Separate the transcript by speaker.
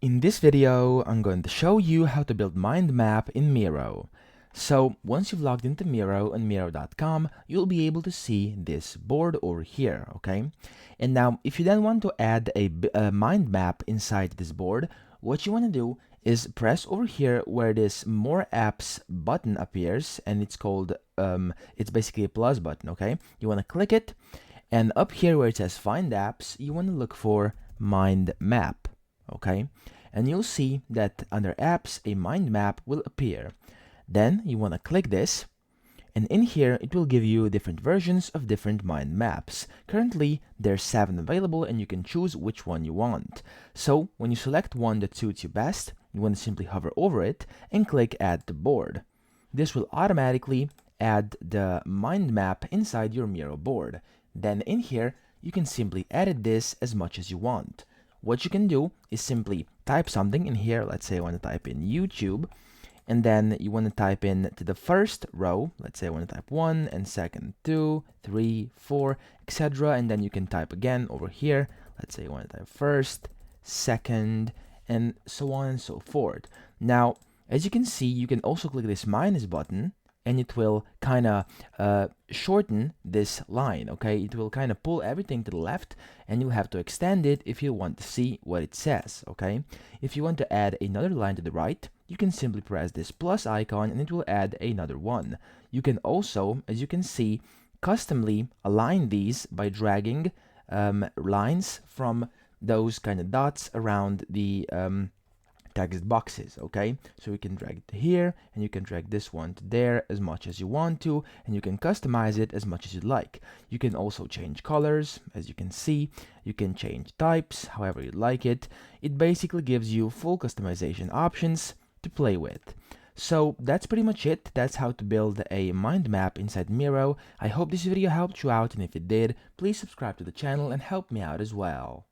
Speaker 1: In this video, I'm going to show you how to build mind map in Miro. So once you've logged into Miro on Miro.com, you'll be able to see this board over here, okay? And now, if you then want to add a mind map inside this board, what you want to do is press over here where this More Apps button appears, and it's called, it's basically a plus button, okay? You want to click it, and up here where it says Find Apps, you want to look for Mind Map, okay? And you'll see that under Apps, a mind map will appear. Then you want to click this, and in here it will give you different versions of different mind maps. Currently, there's 7 available, and you can choose which one you want. So when you select one that suits you best, you want to simply hover over it and click Add to Board. This will automatically add the mind map inside your Miro board. Then in here, you can simply edit this as much as you want. What you can do is simply type something in here. Let's say I want to type in YouTube, and then you want to type in to the first row. Let's say I want to type 1, and second 2, 3, 4, etc. And then you can type again over here. Let's say you want to type first, second, and so on and so forth. Now, as you can see, you can also click this minus button, and it will kind of shorten this line, okay? It will kind of pull everything to the left, and you'll have to extend it if you want to see what it says, okay? If you want to add another line to the right, you can simply press this plus icon, and it will add another one. You can also, as you can see, customly align these by dragging lines from those kind of dots around the text boxes, okay? So you can drag it to here, and you can drag this one to there as much as you want to, and you can customize it as much as you like. You can also change colors, as you can see. You can change types, however you like it. It basically gives you full customization options to play with. So that's pretty much it. That's how to build a mind map inside Miro. I hope this video helped you out, and if it did, please subscribe to the channel and help me out as well.